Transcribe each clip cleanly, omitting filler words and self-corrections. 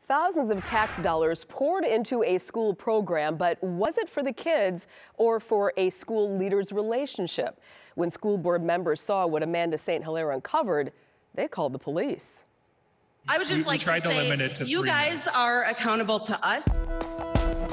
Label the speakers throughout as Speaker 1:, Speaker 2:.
Speaker 1: Thousands of tax dollars poured into a school program, but was it for the kids or for a school leader's relationship? When school board members saw what Amanda St. Hilaire uncovered, they called the police.
Speaker 2: I would just like to say, you guys are accountable to us.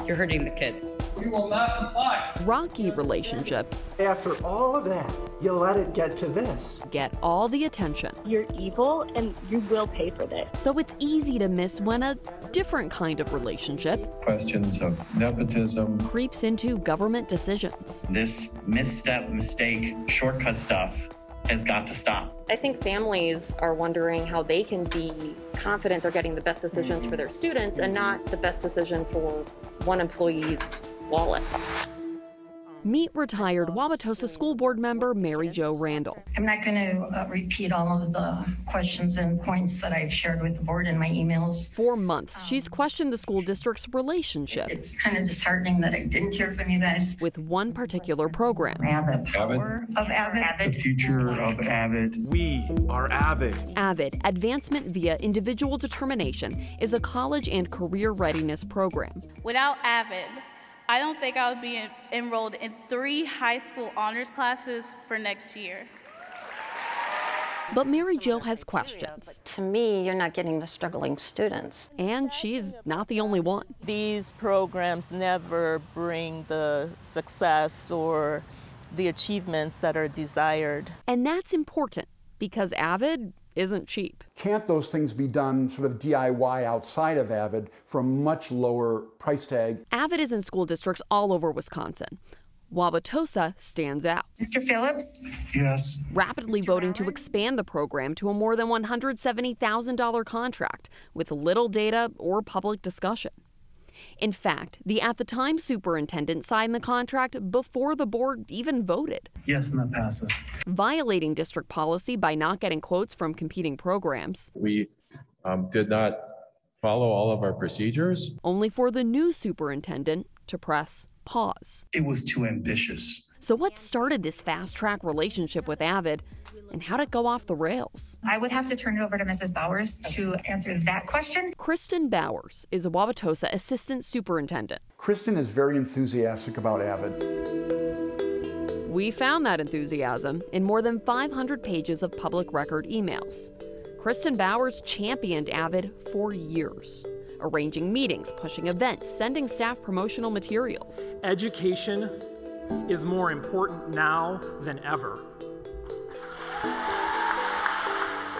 Speaker 3: You're hurting the kids.
Speaker 4: We will not comply.
Speaker 5: Rocky relationships.
Speaker 6: After all of that, you let it get to this.
Speaker 5: Get all the attention.
Speaker 7: You're evil and you will pay for this.
Speaker 5: So it's easy to miss when a different kind of relationship,
Speaker 8: questions of nepotism,
Speaker 5: creeps into government decisions.
Speaker 9: This misstep, mistake, shortcut stuff has got to stop.
Speaker 10: I think families are wondering how they can be confident they're getting the best decisions for their students and not the best decision for one employee's wallet.
Speaker 5: Meet retired Wauwatosa School Board member Mary Jo Randall.
Speaker 11: I'm not going to repeat all of the questions and points that I've shared with the board in my emails.
Speaker 5: For months, she's questioned the school district's relationship.
Speaker 11: It's kind of disheartening that I didn't hear from you guys.
Speaker 5: With one particular program.
Speaker 11: The power of AVID.
Speaker 8: The future of AVID.
Speaker 12: We are AVID.
Speaker 5: AVID, Advancement via Individual Determination, is a college and career readiness program.
Speaker 13: Without AVID, I don't think I would be enrolled in 3 high school honors classes for next year.
Speaker 5: But Mary Jo has questions.
Speaker 14: But to me, you're not getting the struggling students.
Speaker 5: And she's not the only one.
Speaker 15: These programs never bring the success or the achievements that are desired.
Speaker 5: And that's important because AVID isn't cheap.
Speaker 16: Can't those things be done sort of DIY outside of AVID for a much lower price tag?
Speaker 5: AVID is in school districts all over Wisconsin. Wauwatosa stands out.
Speaker 17: Mr. Phillips?
Speaker 8: Yes.
Speaker 5: Rapidly voting to expand the program to a more than $170,000 contract with little data or public discussion. In fact, the at-the-time superintendent signed the contract before the board even voted.
Speaker 18: Yes, and that passes.
Speaker 5: Violating district policy by not getting quotes from competing programs.
Speaker 8: We did not follow all of our procedures.
Speaker 5: Only for the new superintendent to press pause.
Speaker 18: It was too ambitious.
Speaker 5: So what started this fast-track relationship with AVID, and how'd it go off the rails?
Speaker 17: I would have to turn it over to Mrs. Bauers to answer that question.
Speaker 5: Kristin Bauers is a Wauwatosa assistant superintendent.
Speaker 16: Kristin is very enthusiastic about AVID.
Speaker 5: We found that enthusiasm in more than 500 pages of public record emails. Kristin Bauers championed AVID for years, arranging meetings, pushing events, sending staff promotional materials.
Speaker 19: Education is more important now than ever.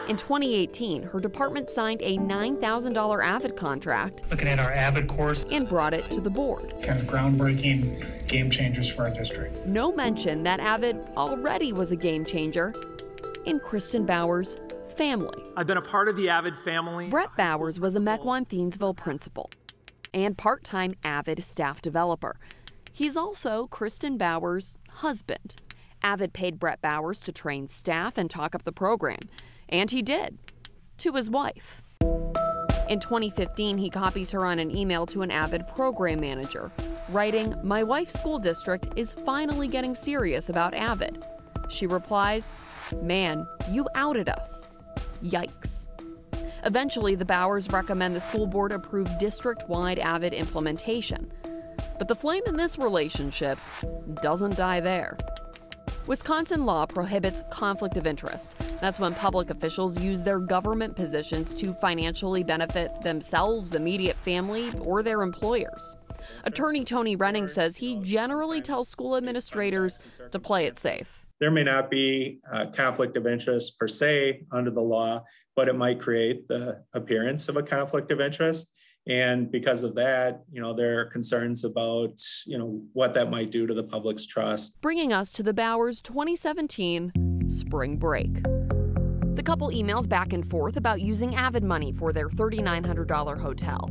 Speaker 5: In 2018, her department signed a $9,000 AVID contract.
Speaker 18: Looking at our AVID course.
Speaker 5: And brought it to the board.
Speaker 4: Kind of groundbreaking game changers for our district.
Speaker 5: No mention that AVID already was a game changer in Kristin Bauers' family.
Speaker 19: I've been a part of the AVID family.
Speaker 5: Brett Bowers was a Mequon-Thiensville principal and part-time AVID staff developer. He's also Kristin Bauers' husband. AVID paid Brett Bowers to train staff and talk up the program. And he did, to his wife. In 2015, he copies her on an email to an AVID program manager, writing, "My wife's school district is finally getting serious about AVID." She replies, "Man, you outed us. Yikes." Eventually, the Bowers recommend the school board approve district-wide AVID implementation. But the flame in this relationship doesn't die there. Wisconsin law prohibits conflict of interest. That's when public officials use their government positions to financially benefit themselves, immediate family, or their employers. Attorney Tony Renning says he generally tells school administrators to play it safe.
Speaker 20: There may not be a conflict of interest per se under the law, but it might create the appearance of a conflict of interest. And because of that, there are concerns about, what that might do to the public's trust.
Speaker 5: Bringing us to the Bowers' 2017 spring break. The couple emails back and forth about using AVID money for their $3,900 hotel.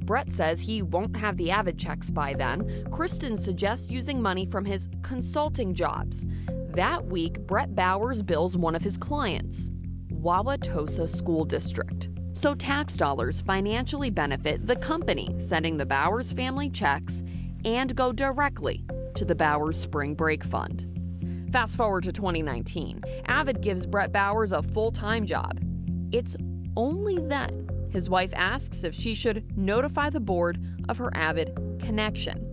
Speaker 5: Brett says he won't have the AVID checks by then. Kristin suggests using money from his consulting jobs. That week, Brett Bowers bills one of his clients, Wauwatosa School District. So tax dollars financially benefit the company sending the Bowers family checks and go directly to the Bowers Spring Break Fund. Fast forward to 2019. AVID gives Brett Bowers a full-time job. It's only then His wife asks if she should notify the board of her AVID connection.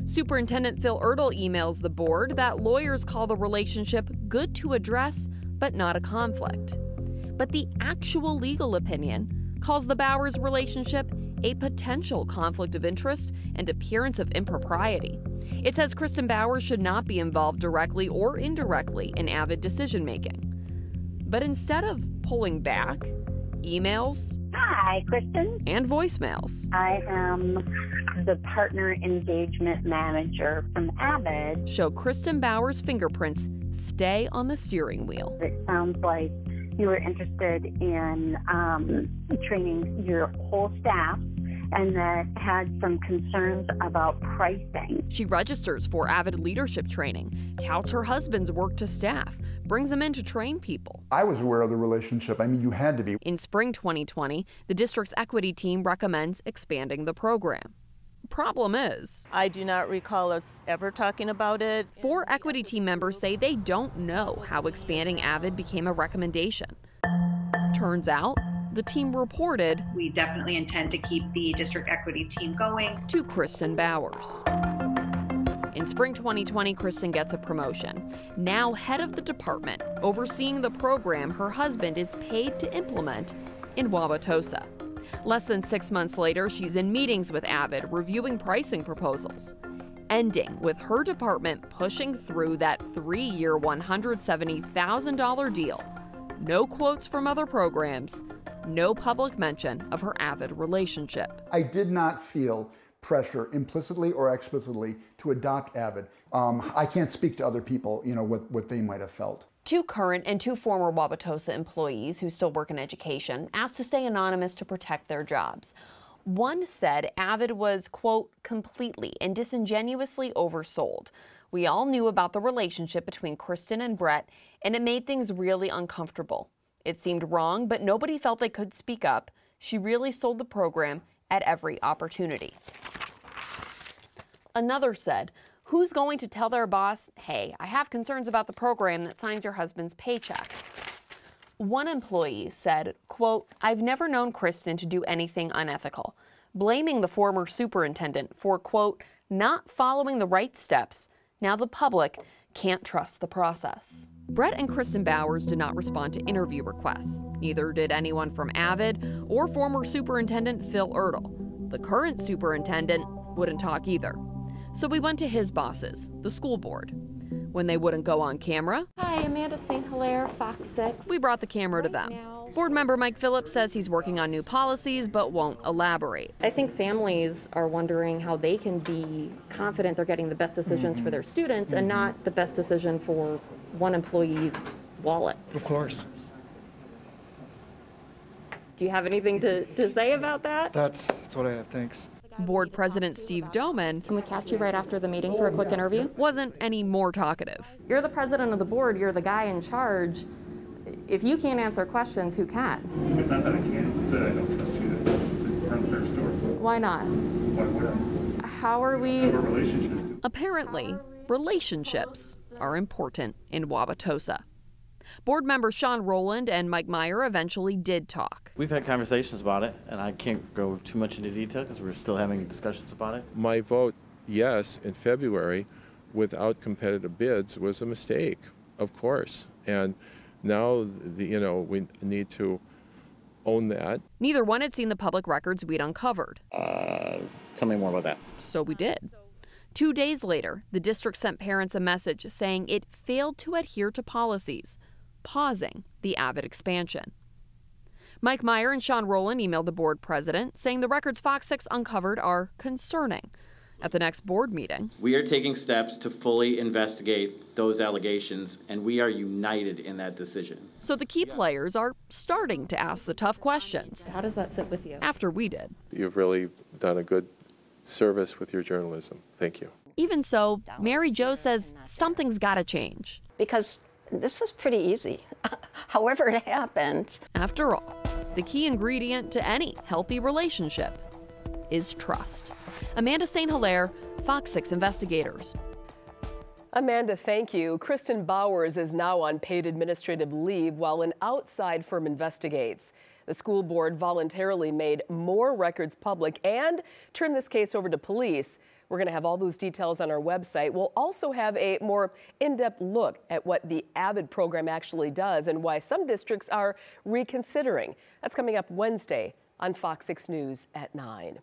Speaker 5: Superintendent Phil Ertl emails the board that lawyers call the relationship good to address, but not a conflict. But the actual legal opinion calls the Bauers relationship a potential conflict of interest and appearance of impropriety. It says Kristin Bauer should not be involved directly or indirectly in AVID decision-making. But instead of pulling back, emails,
Speaker 7: Hi, Kristen.
Speaker 5: And voicemails.
Speaker 7: I am the partner engagement manager from AVID.
Speaker 5: Show Kristin Bauer's fingerprints stay on the steering wheel.
Speaker 7: It sounds like you were interested in training your whole staff and that had some concerns about pricing.
Speaker 5: She registers for AVID leadership training, touts her husband's work to staff, brings him in to train people.
Speaker 16: I was aware of the relationship. I mean, you had to be.
Speaker 5: In spring 2020, the district's equity team recommends expanding the program. Problem is,
Speaker 15: I do not recall us ever talking about it.
Speaker 5: 4 equity team members say they don't know how expanding AVID became a recommendation. Turns out, the team reported,
Speaker 12: we definitely intend to keep the district equity team going,
Speaker 5: to Kristin Bauers. In spring 2020, Kristin gets a promotion. Now head of the department, overseeing the program her husband is paid to implement in Wauwatosa. Less than 6 months later, she's in meetings with AVID, reviewing pricing proposals, ending with her department pushing through that 3-year, $170,000 deal. No quotes from other programs, no public mention of her AVID relationship.
Speaker 16: I did not feel pressure, implicitly or explicitly, to adopt AVID. I can't speak to other people, what they might have felt.
Speaker 5: 2 current and 2 former Wauwatosa employees who still work in education asked to stay anonymous to protect their jobs. One said AVID was, quote, completely and disingenuously oversold. We all knew about the relationship between Kristin and Brett, and it made things really uncomfortable. It seemed wrong, but nobody felt they could speak up. She really sold the program at every opportunity. Another said, who's going to tell their boss, hey, I have concerns about the program that signs your husband's paycheck? One employee said, quote, I've never known Kristin to do anything unethical, blaming the former superintendent for, quote, not following the right steps. Now the public can't trust the process. Brett and Kristin Bauers did not respond to interview requests. Neither did anyone from AVID or former Superintendent Phil Ertl. The current superintendent wouldn't talk either. So we went to his bosses, the school board. When they wouldn't go on camera,
Speaker 10: Hi, Amanda St. Hilaire, Fox 6.
Speaker 5: We brought the camera to them. Board member Mike Phillips says he's working on new policies but won't elaborate.
Speaker 10: I think families are wondering how they can be confident they're getting the best decisions for their students and not the best decision for one employee's wallet.
Speaker 18: Of course.
Speaker 10: Do you have anything to say about that?
Speaker 18: That's what I have. Thanks.
Speaker 5: Board President Steve Doman,
Speaker 10: Can we catch you right after the meeting for a quick interview?
Speaker 5: wasn't any more talkative.
Speaker 10: You're the president of the board, you're the guy in charge. If you can't answer questions, who can?
Speaker 8: It's not that I can't, it's that I don't trust you. It's an unfair story.
Speaker 10: Why not?
Speaker 8: Why would I?
Speaker 10: How are we?
Speaker 8: Have a relationship.
Speaker 5: Apparently, relationships are important in Wauwatosa. Board members Sean Rowland and Mike Meyer eventually did talk.
Speaker 21: We've had conversations about it, and I can't go too much into detail because we're still having discussions about it.
Speaker 8: My vote yes in February without competitive bids was a mistake, of course. And now, we need to own that.
Speaker 5: Neither one had seen the public records we'd uncovered.
Speaker 21: Tell me more about that.
Speaker 5: So we did. 2 days later, the district sent parents a message saying it failed to adhere to policies, pausing the AVID expansion. Mike Meyer and Sean Rowland emailed the board president saying the records Fox 6 uncovered are concerning. At the next board meeting,
Speaker 22: we are taking steps to fully investigate those allegations, and we are united in that decision.
Speaker 5: So the key players are starting to ask the tough questions.
Speaker 10: How does that sit with you?
Speaker 5: After we did.
Speaker 8: You've really done a good service with your journalism. Thank you.
Speaker 5: Even so, Mary Jo says something's got to change.
Speaker 14: Because this was pretty easy, however it happened.
Speaker 5: After all, the key ingredient to any healthy relationship is trust. Amanda St. Hilaire, Fox 6 Investigators.
Speaker 1: Amanda, thank you. Kristin Bauers is now on paid administrative leave while an outside firm investigates. The school board voluntarily made more records public and turned this case over to police. We're going to have all those details on our website. We'll also have a more in-depth look at what the AVID program actually does and why some districts are reconsidering. That's coming up Wednesday on Fox 6 News at 9.